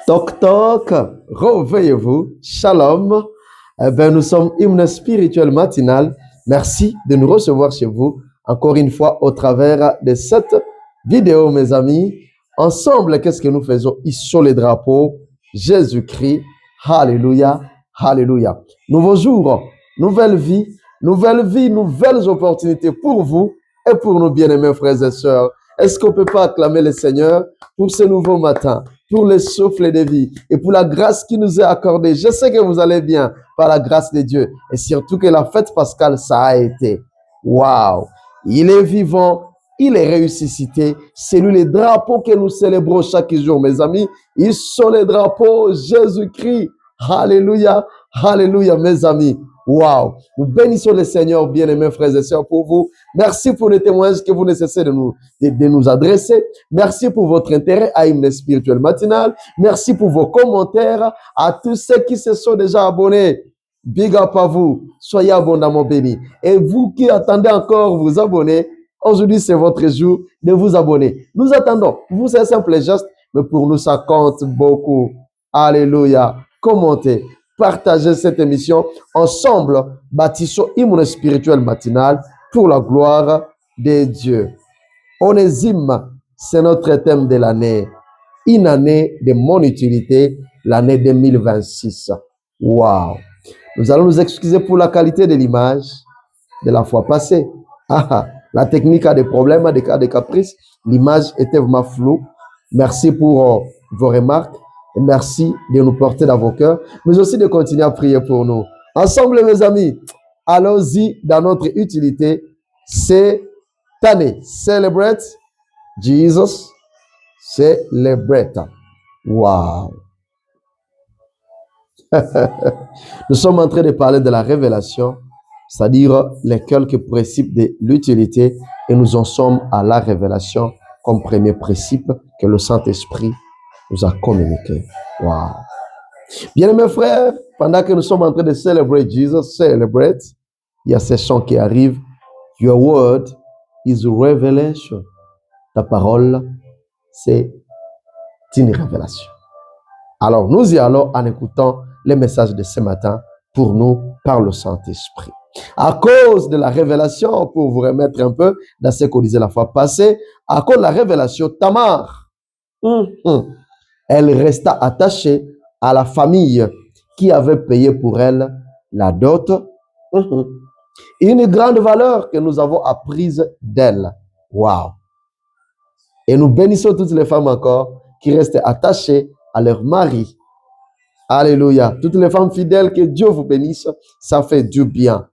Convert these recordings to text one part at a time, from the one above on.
Toc toc, réveillez-vous, shalom. Nous sommes hymne spirituel matinal. Merci de nous recevoir chez vous, encore une fois, au travers de cette vidéo, mes amis. Ensemble, qu'est-ce que nous faisons? Hissons les drapeaux, Jésus-Christ, Alléluia, Alléluia. Nouveau jour, nouvelle vie, nouvelles opportunités pour vous et pour nos bien-aimés frères et sœurs. Est-ce qu'on ne peut pas acclamer le Seigneur pour ce nouveau matin, pour le souffle de vie et pour la grâce qui nous est accordée? Je sais que vous allez bien par la grâce de Dieu et surtout que la fête pascale, ça a été. Waouh! Il est vivant, il est ressuscité. C'est lui le drapeau que nous célébrons chaque jour, mes amis. Ils sont les drapeaux Jésus-Christ. Alléluia, alléluia, mes amis. Waouh! Nous bénissons le Seigneur, bien-aimés frères et sœurs, pour vous. Merci pour les témoignages que vous ne cessez de nous adresser. Merci pour votre intérêt à Hymne Spirituel Matinal. Merci pour vos commentaires. À tous ceux qui se sont déjà abonnés, big up à vous. Soyez abondamment bénis. Et vous qui attendez encore vous abonner, aujourd'hui c'est votre jour de vous abonner. Nous attendons. Vous, c'est un simple geste, mais pour nous, ça compte beaucoup. Alléluia. Commentez. Partagez cette émission. Ensemble, bâtissons Hymne Spirituel Matinal pour la gloire de Dieu. Onésime, c'est notre thème de l'année. Une année de mon utilité, l'année 2026. Waouh! Nous allons nous excuser pour la qualité de l'image de la fois passée. La technique a des problèmes, a des cas de caprices. L'image était vraiment floue. Merci pour vos remarques. Et merci de nous porter dans vos cœurs, mais aussi de continuer à prier pour nous. Ensemble, mes amis, allons-y dans notre utilité cette année. Celebrate Jesus. Celebrate. Wow. Nous sommes en train de parler de la révélation, c'est-à-dire les quelques principes de l'utilité, et nous en sommes à la révélation comme premier principe que le Saint-Esprit nous a communiqué. Wow. Bien mes frères, pendant que nous sommes en train de célébrer Jesus, celebrate, il y a ces chants qui arrivent. Your word is a revelation. Ta parole, c'est une révélation. Alors, nous y allons en écoutant les messages de ce matin pour nous par le Saint-Esprit. À cause de la révélation, pour vous remettre un peu dans ce qu'on disait la fois passée, à cause de la révélation, Tamar, elle resta attachée à la famille qui avait payé pour elle la dot. Une grande valeur que nous avons apprise d'elle. Wow! Et nous bénissons toutes les femmes encore qui restent attachées à leur mari. Alléluia. Toutes les femmes fidèles, que Dieu vous bénisse, ça fait du bien.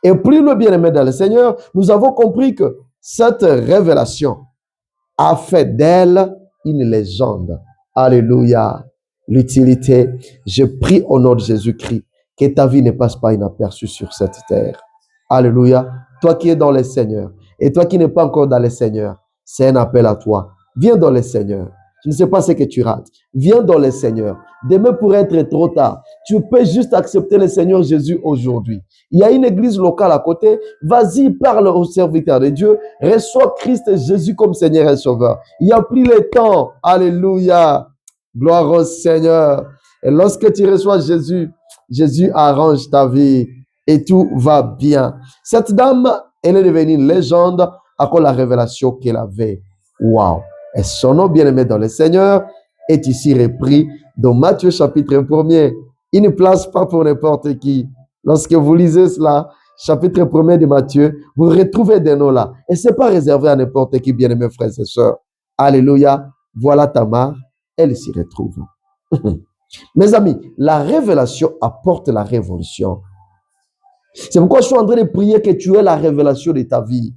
Et plus le bien-aimé dans le Seigneur, nous avons compris que cette révélation a fait d'elle une légende. Alléluia. L'utilité. Je prie au nom de Jésus-Christ que ta vie ne passe pas inaperçue sur cette terre. Alléluia. Toi qui es dans le Seigneur et toi qui n'es pas encore dans le Seigneur, c'est un appel à toi. Viens dans le Seigneur. Je ne sais pas ce que tu rates. Viens dans le Seigneur. Demain pourrait être trop tard. Tu peux juste accepter le Seigneur Jésus aujourd'hui. Il y a une église locale à côté. Vas-y, parle au serviteur de Dieu. Reçois Christ Jésus comme Seigneur et Sauveur. Il n'y a plus le temps. Alléluia. Gloire au Seigneur. Et lorsque tu reçois Jésus, Jésus arrange ta vie et tout va bien. Cette dame, elle est devenue une légende à cause de la révélation qu'elle avait. Waouh! Et son nom bien-aimé dans le Seigneur est ici repris dans Matthieu chapitre 1er. Il ne place pas pour n'importe qui. Lorsque vous lisez cela, chapitre 1er de Matthieu, vous retrouvez des noms là. Et ce n'est pas réservé à n'importe qui, bien-aimés frères et sœurs. Alléluia. Voilà Tamar. Elle s'y retrouve. Mes amis, la révélation apporte la révolution. C'est pourquoi je suis en train de prier que tu aies la révélation de ta vie.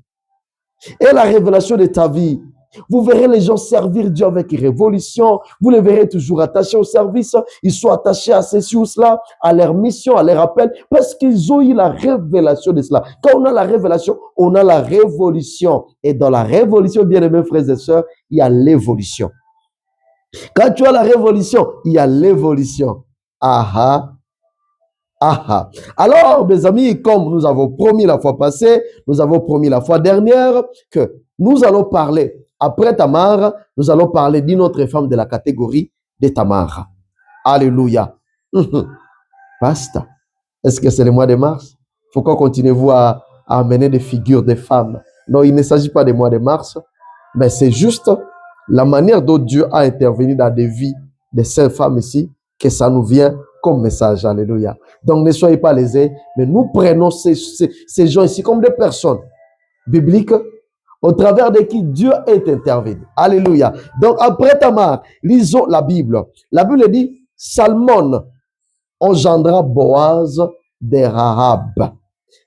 Et la révélation de ta vie, vous verrez les gens servir Dieu avec révolution. Vous les verrez toujours attachés au service. Ils sont attachés à ceci ou cela, à leur mission, à leur appel, parce qu'ils ont eu la révélation de cela. Quand on a la révélation, on a la révolution. Et dans la révolution, bien-aimés frères et sœurs, il y a l'évolution. Quand tu as la révolution, il y a l'évolution. Aha. Aha. Alors, mes amis, comme nous avons promis la fois passée, nous avons promis la fois dernière que nous allons parler, après Tamar, nous allons parler d'une autre femme de la catégorie de Tamar. Alléluia. Basta. Est-ce que c'est le mois de mars? Pourquoi continuez-vous à amener des figures de femmes? Non, il ne s'agit pas du mois de mars, mais c'est juste la manière dont Dieu a intervenu dans des vies de ces femmes ici, que ça nous vient comme message. Alléluia. Donc, ne soyez pas lésés, mais nous prenons ces gens ici comme des personnes bibliques au travers de qui Dieu est intervenu. Alléluia. Donc, après Tamar, lisons la Bible. La Bible dit, Salmon engendra Boaz de Rahab.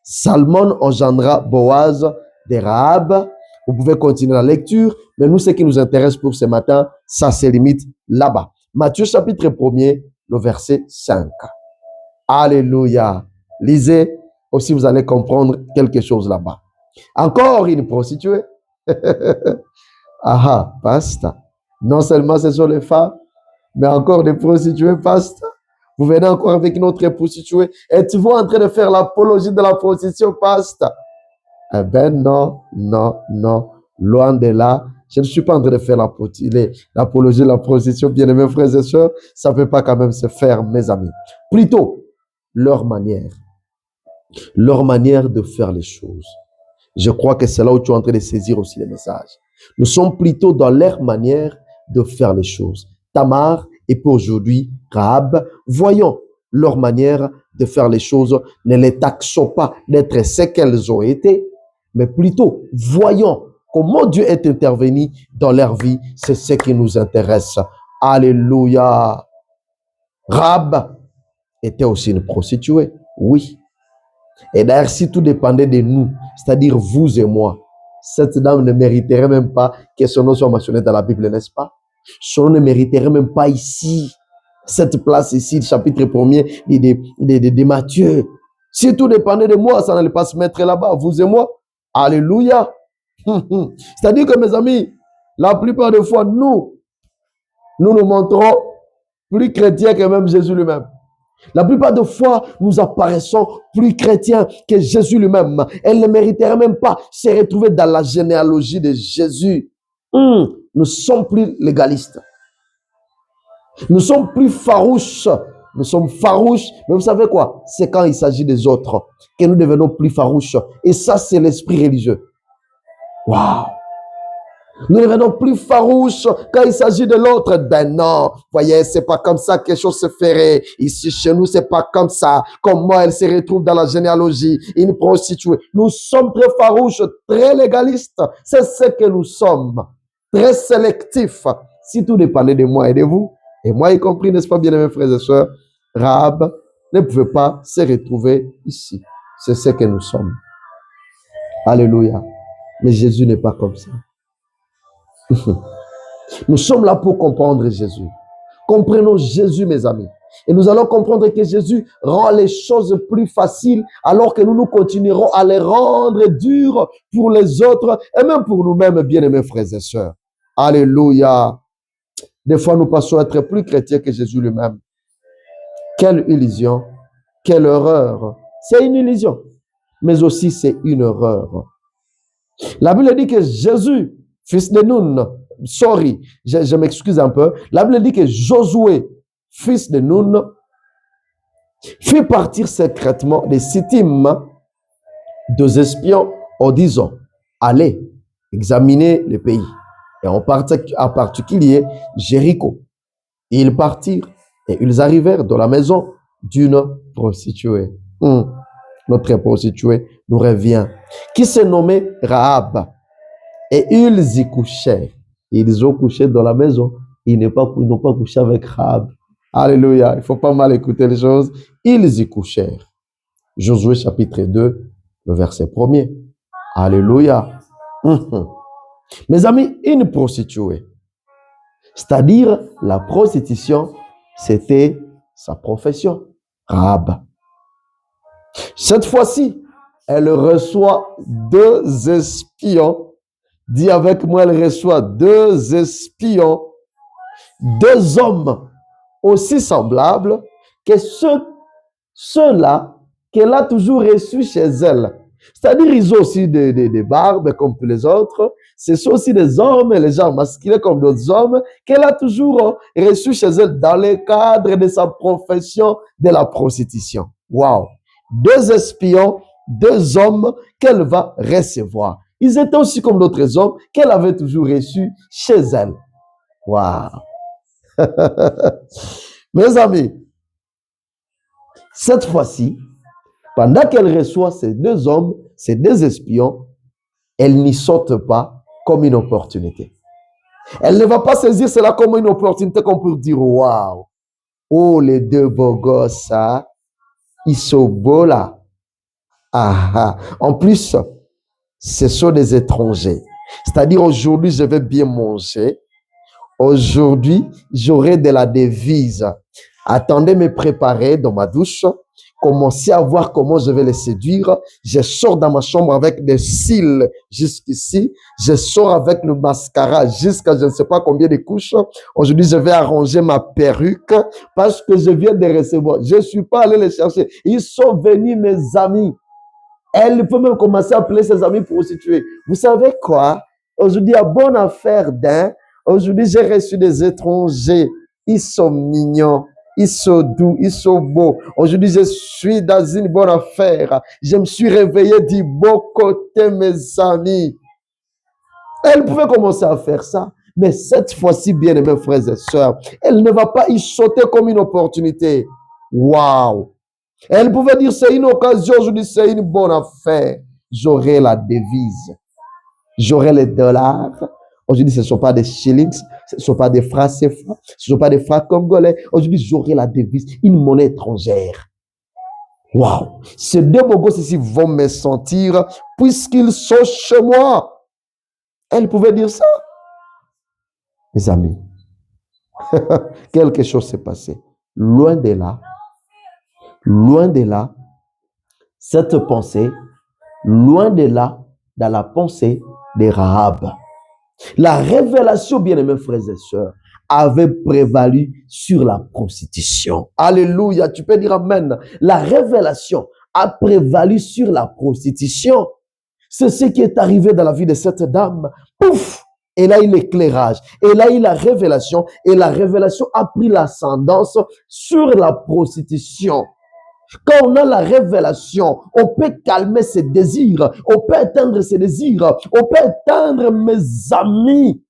Salmon engendra Boaz de Rahab. Vous pouvez continuer la lecture, mais nous, ce qui nous intéresse pour ce matin, ça se limite là-bas. Matthieu chapitre 1er, le verset 5. Alléluia. Lisez, aussi vous allez comprendre quelque chose là-bas. Encore une prostituée. Ah, basta. Non seulement ce sont les femmes, mais encore des prostituées, basta. Vous venez encore avec une autre prostituée et tu vois en train de faire l'apologie de la prostitution, basta. Eh ben non, non, non. Loin de là, je ne suis pas en train de faire l'apologie de la prostitution, bien aimés frères et sœurs. Ça ne peut pas quand même se faire, mes amis. Plutôt, leur manière de faire les choses. Je crois que c'est là où tu es en train de saisir aussi les messages. Nous sommes plutôt dans leur manière de faire les choses. Tamar et pour aujourd'hui, Rahab, voyons leur manière de faire les choses. Ne les taxons pas d'être ce qu'elles ont été, mais plutôt voyons comment Dieu est intervenu dans leur vie. C'est ce qui nous intéresse. Alléluia. Rahab était aussi une prostituée, oui. Et d'ailleurs, si tout dépendait de nous, c'est-à-dire vous et moi, cette dame ne mériterait même pas que son nom soit mentionné dans la Bible, n'est-ce pas? Son nom ne mériterait même pas ici, cette place ici, le chapitre 1er de Matthieu. Si tout dépendait de moi, ça n'allait pas se mettre là-bas, vous et moi. Alléluia. C'est-à-dire que mes amis, la plupart des fois, nous nous montrons plus chrétiens que même Jésus lui-même. La plupart des fois, nous apparaissons plus chrétiens que Jésus lui-même. Elle ne mériterait même pas se retrouver dans la généalogie de Jésus. Nous sommes plus légalistes. Nous sommes plus farouches. Nous sommes farouches. Mais vous savez quoi? C'est quand il s'agit des autres que nous devenons plus farouches. Et ça, c'est l'esprit religieux. Waouh! Nous devenons plus farouches quand il s'agit de l'autre. Ben non, voyez, c'est pas comme ça que quelque chose se ferait. Ici, chez nous, c'est pas comme ça. Comment elle se retrouve dans la généalogie, une prostituée. Nous sommes très farouches, très légalistes. C'est ce que nous sommes. Très sélectifs. Si tout dépendait de moi et de vous, et moi y compris, n'est-ce pas, bien-aimés frères et sœurs, Rahab ne pouvait pas se retrouver ici. C'est ce que nous sommes. Alléluia. Mais Jésus n'est pas comme ça. Nous sommes là pour comprendre Jésus. Comprenons Jésus, mes amis. Et nous allons comprendre que Jésus rend les choses plus faciles alors que nous continuerons à les rendre dures pour les autres et même pour nous-mêmes, bien-aimés frères et sœurs. Alléluia. Des fois, nous passons à être plus chrétiens que Jésus lui-même. Quelle illusion, quelle erreur. C'est une illusion, mais aussi c'est une erreur. La Bible dit que Jésus, fils de Nun, je m'excuse un peu. La Bible dit que Josué, fils de Nun, fit partir secrètement des Sittim, deux espions, en disant, allez examiner le pays. Et en particulier, Jéricho. Ils partirent et ils arrivèrent dans la maison d'une prostituée. Notre prostituée nous revient, qui se nommait Rahab. Et ils y couchèrent. Ils ont couché dans la maison. Ils n'ont pas couché avec Rahab. Alléluia. Il ne faut pas mal écouter les choses. Ils y couchèrent. Josué chapitre 2, le verset 1er. Alléluia. Mes amis, une prostituée. C'est-à-dire, la prostitution, c'était sa profession. Rahab. Cette fois-ci, elle reçoit deux espions. Dis avec moi, elle reçoit deux espions, deux hommes aussi semblables que ceux-là qu'elle a toujours reçus chez elle. C'est-à-dire, ils ont aussi des barbes comme tous les autres. Ce sont aussi des hommes, les gens masculins comme d'autres hommes, qu'elle a toujours reçus chez elle dans le cadre de sa profession de la prostitution. Waouh! Deux espions, deux hommes qu'elle va recevoir. Ils étaient aussi comme d'autres hommes qu'elle avait toujours reçus chez elle. Waouh! Mes amis, cette fois-ci, pendant qu'elle reçoit ces deux hommes, ces deux espions, elle n'y saute pas comme une opportunité. Elle ne va pas saisir cela comme une opportunité qu'on peut dire waouh, oh les deux beaux gosses, hein? Ils sont beaux là. Ah, ah. En plus, ce sont des étrangers. C'est-à-dire aujourd'hui, je vais bien manger. Aujourd'hui, j'aurai de la devise. Attendez me préparer dans ma douche. Commencez à voir comment je vais les séduire. Je sors dans ma chambre avec des cils jusqu'ici. Je sors avec le mascara jusqu'à je ne sais pas combien de couches. Aujourd'hui, je vais arranger ma perruque parce que je viens de recevoir. Je ne suis pas allé les chercher. Ils sont venus, mes amis. Elle peut même commencer à appeler ses amis prostituées. Vous savez quoi? Aujourd'hui, à bonne affaire d'un, aujourd'hui, j'ai reçu des étrangers. Ils sont mignons. Ils sont doux, ils sont beaux. Aujourd'hui, je suis dans une bonne affaire. Je me suis réveillé du bon côté, mes amis. Elle pouvait commencer à faire ça. Mais cette fois-ci, bien aimés frères et sœurs, elle ne va pas y sauter comme une opportunité. Waouh! Elle pouvait dire, c'est une occasion, aujourd'hui, c'est une bonne affaire. J'aurai la devise. J'aurai les dollars. Aujourd'hui, ce ne sont pas des shillings, ce ne sont pas des francs CFA, ce ne sont pas des francs congolais. Aujourd'hui, j'aurai la devise, une monnaie étrangère. Waouh! Ces deux beaux gosses ici vont me sentir puisqu'ils sont chez moi. Elle pouvait dire ça. Mes amis, quelque chose s'est passé. Loin de là, cette pensée, loin de là, dans la pensée de Rahab. La révélation, bien-aimés frères et sœurs, avait prévalu sur la prostitution. Alléluia, tu peux dire amen. La révélation a prévalu sur la prostitution. C'est ce qui est arrivé dans la vie de cette dame. Pouf! Elle a eu l'éclairage, elle a eu la révélation, et la révélation a pris l'ascendance sur la prostitution. Quand on a la révélation, on peut calmer ses désirs, on peut éteindre ses désirs, on peut éteindre mes amis.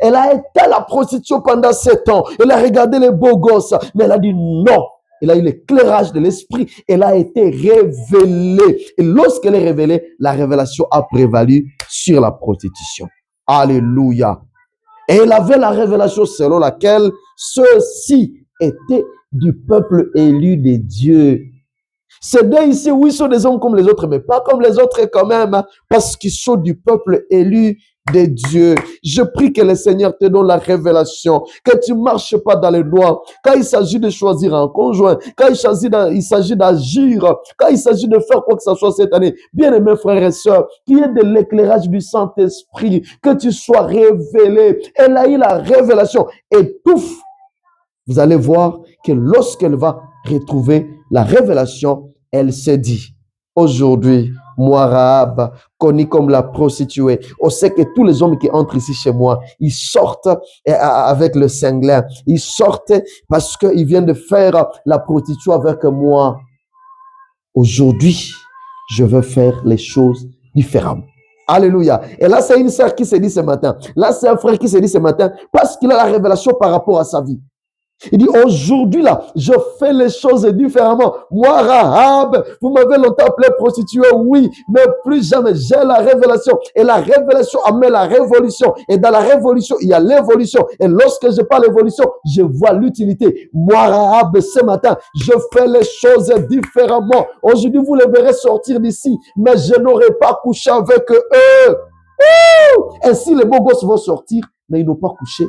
Elle a été la prostitution pendant 7 ans. Elle a regardé les beaux gosses, mais elle a dit non. Elle a eu l'éclairage de l'esprit. Elle a été révélée. Et lorsqu'elle est révélée, la révélation a prévalu sur la prostitution. Alléluia. Et elle avait la révélation selon laquelle ceux-ci étaient du peuple élu de Dieu. Ces deux ici, oui, sont des hommes comme les autres, mais pas comme les autres quand même, parce qu'ils sont du peuple élu de Dieu. Je prie que le Seigneur te donne la révélation, que tu ne marches pas dans les lois. Quand il s'agit de choisir un conjoint, quand il s'agit d'agir, quand il s'agit de faire quoi que ce soit cette année, bien-aimés frères et sœurs, qu'il y ait de l'éclairage du Saint-Esprit, que tu sois révélé. Elle a eu la révélation et pouf, vous allez voir que lorsqu'elle va retrouver la révélation, elle s'est dit, aujourd'hui, moi, Rahab, connue comme la prostituée, on sait que tous les hommes qui entrent ici chez moi, ils sortent avec le cinglin. Ils sortent parce qu'ils viennent de faire la prostitution avec moi. Aujourd'hui, je veux faire les choses différemment. Alléluia. Et là, c'est une sœur qui s'est dit ce matin. Là, c'est un frère qui s'est dit ce matin parce qu'il a la révélation par rapport à sa vie. Il dit, aujourd'hui là, je fais les choses différemment. Moi, Rahab, vous m'avez longtemps appelé prostituée, oui, mais plus jamais, j'ai la révélation. Et la révélation amène la révolution. Et dans la révolution, il y a l'évolution. Et lorsque je parle d'évolution, je vois l'utilité. Moi, Rahab, ce matin, je fais les choses différemment. Aujourd'hui, vous les verrez sortir d'ici, mais je n'aurai pas couché avec eux. Ainsi, les beaux gosses vont sortir, mais ils n'ont pas couché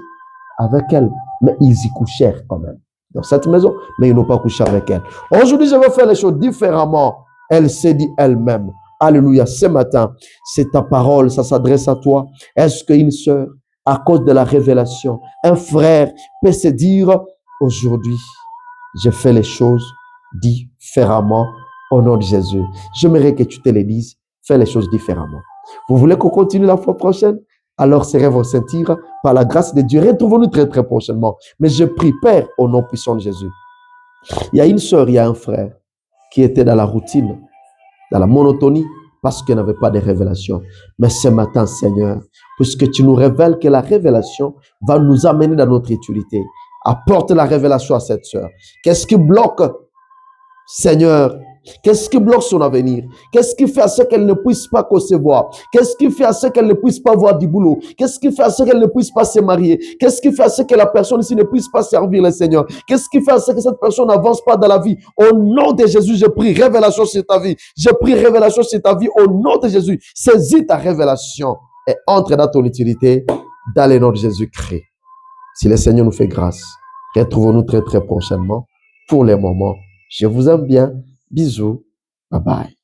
avec elle, mais ils y couchèrent quand même dans cette maison, mais ils n'ont pas couché avec elle. Aujourd'hui, je vais faire les choses différemment. Elle s'est dit elle-même. Alléluia. Ce matin, c'est ta parole, ça s'adresse à toi. Est-ce qu'une sœur, à cause de la révélation, un frère peut se dire, aujourd'hui, je fais les choses différemment. Au nom de Jésus, j'aimerais que tu te le dises, fais les choses différemment. Vous voulez qu'on continue la fois prochaine? Alors ces rêves vont sentir par la grâce de Dieu. Retrouvons-nous très très prochainement. Mais je prie, Père, au nom puissant de Jésus. Il y a une sœur, il y a un frère qui était dans la routine, dans la monotonie, parce qu'il n'avait pas de révélation. Mais ce matin, Seigneur, puisque tu nous révèles que la révélation va nous amener dans notre utilité, apporte la révélation à cette sœur. Qu'est-ce qui bloque, Seigneur? Qu'est-ce qui bloque son avenir? Qu'est-ce qui fait à ce qu'elle ne puisse pas concevoir? Qu'est-ce qui fait à ce qu'elle ne puisse pas avoir du boulot? Qu'est-ce qui fait à ce qu'elle ne puisse pas se marier? Qu'est-ce qui fait à ce que la personne ici ne puisse pas servir le Seigneur? Qu'est-ce qui fait à ce que cette personne n'avance pas dans la vie? Au nom de Jésus, je prie révélation sur ta vie. Je prie révélation sur ta vie. Au nom de Jésus, saisis ta révélation et entre dans ton utilité dans le nom de Jésus-Christ. Si le Seigneur nous fait grâce, retrouvons-nous très très prochainement. Pour les moments, je vous aime bien. Bisous. Bye bye.